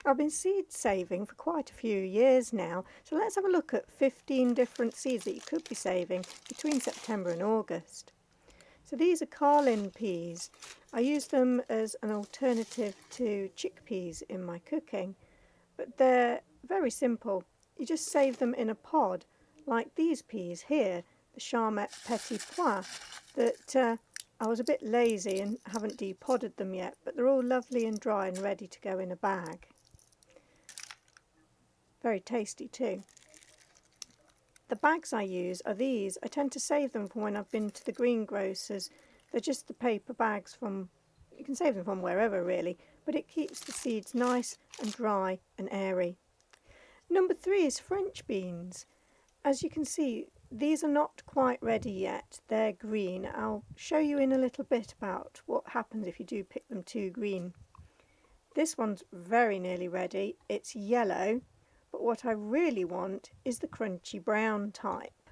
I've been seed saving for quite a few years now, so let's have a look at 15 different seeds that you could be saving between September and August. So these are Carlin peas. I use them as an alternative to chickpeas in my cooking, but they're very simple. You just save them in a pod, like these peas here, the Charmette Petit Pois, that I was a bit lazy and haven't depodded them yet, but they're all lovely and dry and ready to go in a bag. Very tasty too. The bags I use are these. I tend to save them from when I've been to the greengrocers. They're just the paper bags from, you can save them from wherever really, but it keeps the seeds nice and dry and airy. Number 3 is French beans. As you can see, these are not quite ready yet. They're green. I'll show you in a little bit about what happens if you do pick them too green. This one's very nearly ready. It's yellow, but what I really want is the crunchy brown type.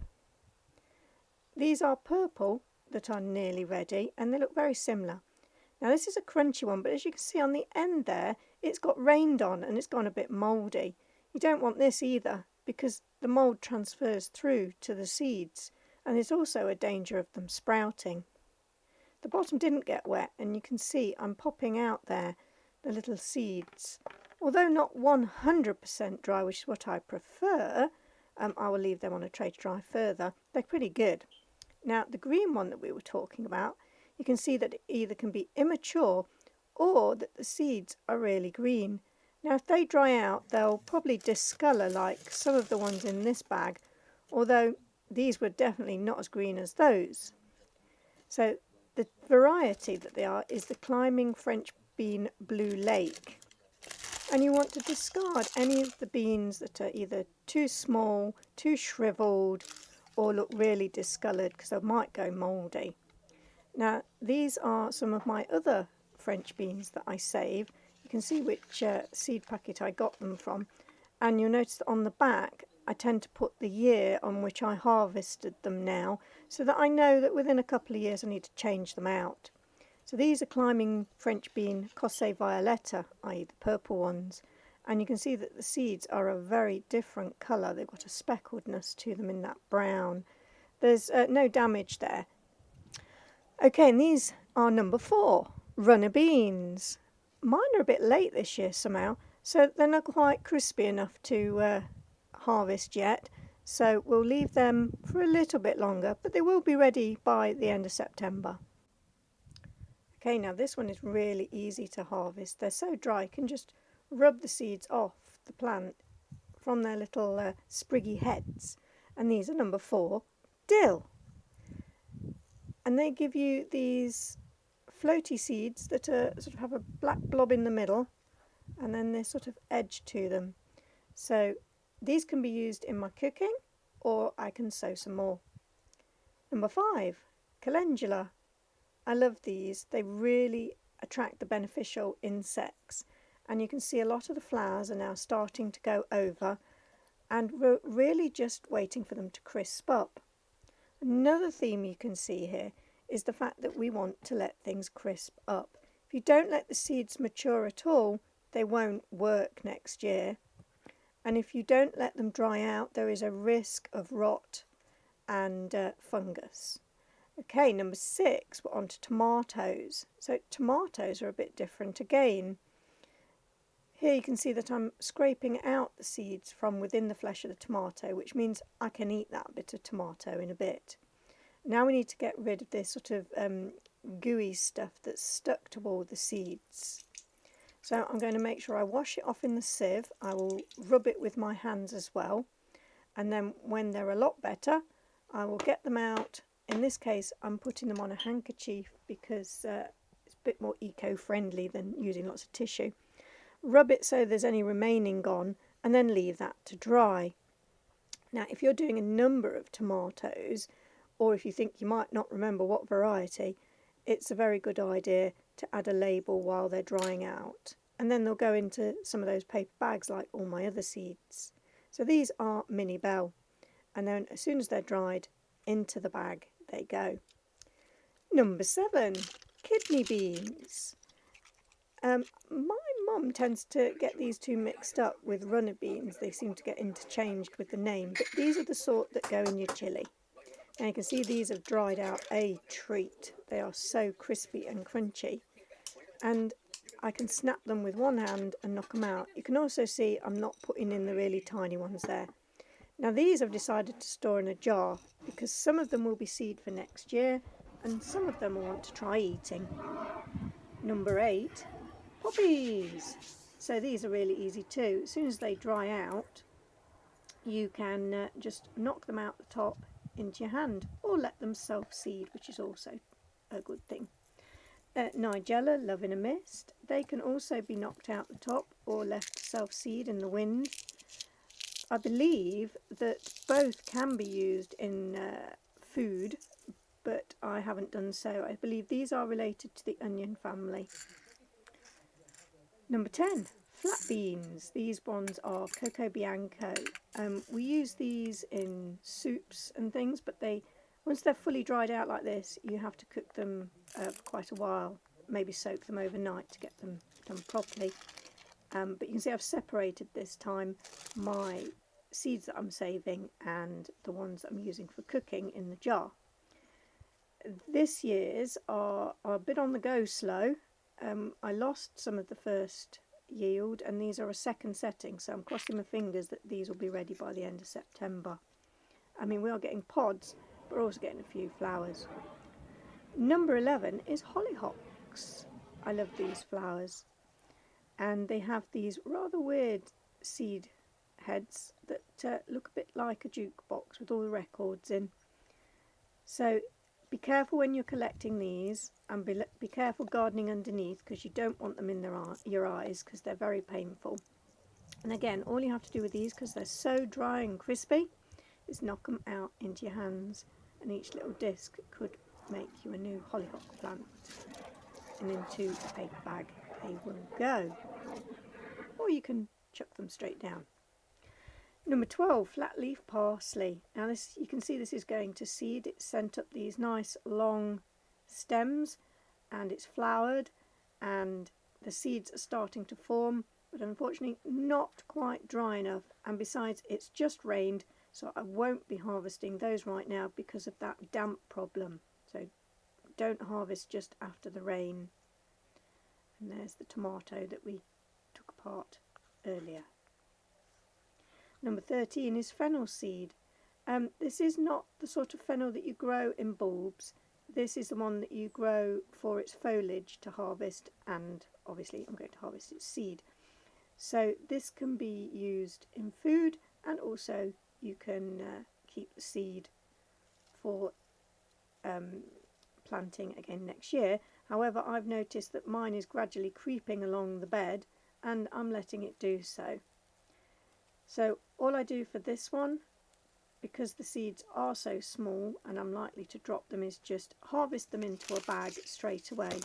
These are purple that are nearly ready, and they look very similar. Now this is a crunchy one, but as you can see on the end there, it's got rained on and it's gone a bit mouldy. You don't want this either, because the mould transfers through to the seeds, and there's also a danger of them sprouting. The bottom didn't get wet, and you can see I'm popping out there the little seeds. Although not 100% dry, which is what I prefer, I will leave them on a tray to dry further. They're pretty good. Now the green one that we were talking about, you can see that it either can be immature or that the seeds are really green. Now if they dry out, they'll probably discolour like some of the ones in this bag, although these were definitely not as green as those. So the variety that they are is the Climbing French Bean Blue Lake. And you want to discard any of the beans that are either too small, too shriveled, or look really discoloured because they might go mouldy. Now these are some of my other French beans that I save. You can see which seed packet I got them from, and you'll notice that on the back I tend to put the year on which I harvested them now, so that I know that within a couple of years I need to change them out. So these are Climbing French Bean Cosse Violetta, i.e. the purple ones, and you can see that the seeds are a very different colour. They've got a speckledness to them in that brown. There's no damage there. Okay, and these are number 4, runner beans. Mine are a bit late this year somehow, so they're not quite crispy enough to harvest yet. So we'll leave them for a little bit longer, but they will be ready by the end of September. Okay, now this one is really easy to harvest. They're so dry, you can just rub the seeds off the plant from their little spriggy heads. And these are number 4, dill. And they give you these floaty seeds that are, sort of have a black blob in the middle, and then this sort of edge to them. So these can be used in my cooking, or I can sow some more. Number 5, calendula. I love these. They really attract the beneficial insects, and you can see a lot of the flowers are now starting to go over, and we're really just waiting for them to crisp up. Another theme you can see here is the fact that we want to let things crisp up. If you don't let the seeds mature at all, they won't work next year. And if you don't let them dry out, there is a risk of rot and fungus. Okay, number 6, we're on to tomatoes. So tomatoes are a bit different again. Here you can see that I'm scraping out the seeds from within the flesh of the tomato, which means I can eat that bit of tomato in a bit. Now we need to get rid of this sort of gooey stuff that's stuck to all the seeds. So I'm going to make sure I wash it off in the sieve. I will rub it with my hands as well. And then when they're a lot better, I will get them out. In this case, I'm putting them on a handkerchief because it's a bit more eco-friendly than using lots of tissue. Rub it so there's any remaining gone, and then leave that to dry. Now, if you're doing a number of tomatoes, or if you think you might not remember what variety, it's a very good idea to add a label while they're drying out. And then they'll go into some of those paper bags like all my other seeds. So these are Mini Bell. And then as soon as they're dried, into the bag they go. Number 7, kidney beans. Mine Mum tends to get these two mixed up with runner beans. They seem to get interchanged with the name, but these are the sort that go in your chilli. Now you can see these have dried out a treat. They are so crispy and crunchy, and I can snap them with one hand and knock them out. You can also see I'm not putting in the really tiny ones there. Now these I've decided to store in a jar because some of them will be seed for next year and some of them I want to try eating. Number 8, poppies. So these are really easy too. As soon as they dry out, you can just knock them out the top into your hand or let them self-seed, which is also a good thing. Nigella, Love in a Mist. They can also be knocked out the top or left self-seed in the wind. I believe that both can be used in food, but I haven't done so. I believe these are related to the onion family. Number 10, flat beans. These ones are Coco Bianco. We use these in soups and things, but once they're fully dried out like this, you have to cook them for quite a while, maybe soak them overnight to get them done properly. But you can see I've separated this time my seeds that I'm saving and the ones that I'm using for cooking in the jar. This year's are a bit on the go slow. I lost some of the first yield and these are a second setting, so I'm crossing my fingers that these will be ready by the end of September. I mean, we are getting pods, but we're also getting a few flowers. Number 11 is hollyhocks. I love these flowers, and they have these rather weird seed heads that look a bit like a jukebox with all the records in. So be careful when you're collecting these, and be careful gardening underneath because you don't want them in your eyes because they're very painful. And again, all you have to do with these, because they're so dry and crispy, is knock them out into your hands, and each little disc could make you a new hollyhock plant. And into a paper bag they will go. Or you can chuck them straight down. Number 12, flat leaf parsley. Now this, you can see this is going to seed. It's sent up these nice long stems and it's flowered and the seeds are starting to form, but unfortunately not quite dry enough, and besides it's just rained, so I won't be harvesting those right now because of that damp problem. So don't harvest just after the rain. And there's the tomato that we took apart earlier. Number 13 is fennel seed. This is not the sort of fennel that you grow in bulbs. This is the one that you grow for its foliage to harvest, and obviously I'm going to harvest its seed. So this can be used in food, and also you can keep the seed for planting again next year. However, I've noticed that mine is gradually creeping along the bed and I'm letting it do so. So all I do for this one, because the seeds are so small and I'm likely to drop them, is just harvest them into a bag straight away,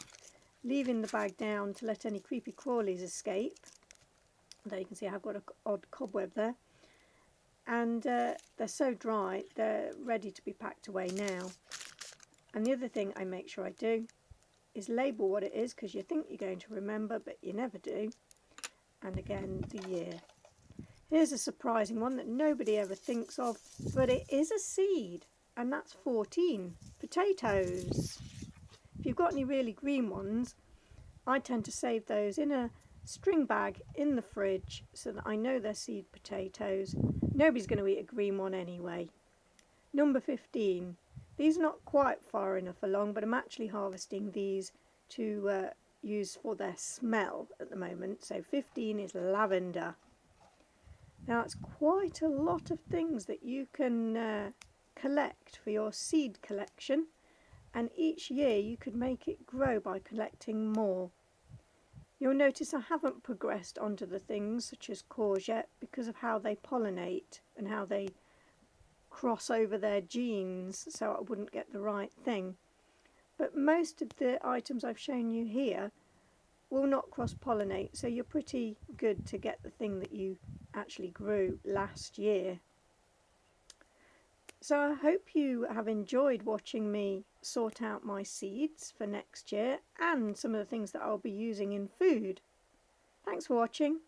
leaving the bag down to let any creepy crawlies escape. There you can see I've got an odd cobweb there. And they're so dry, they're ready to be packed away now. And the other thing I make sure I do is label what it is, because you think you're going to remember, but you never do. And again, the year. Here's a surprising one that nobody ever thinks of, but it is a seed, and that's 14, potatoes. If you've got any really green ones, I tend to save those in a string bag in the fridge so that I know they're seed potatoes. Nobody's going to eat a green one anyway. Number 15. These are not quite far enough along, but I'm actually harvesting these to use for their smell at the moment. So 15 is lavender. Now it's quite a lot of things that you can collect for your seed collection, and each year you could make it grow by collecting more. You'll notice I haven't progressed onto the things such as courgette because of how they pollinate and how they cross over their genes, so I wouldn't get the right thing. But most of the items I've shown you here will not cross-pollinate, so you're pretty good to get the thing that you actually grew last year. So I hope you have enjoyed watching me sort out my seeds for next year and some of the things that I'll be using in food. Thanks for watching.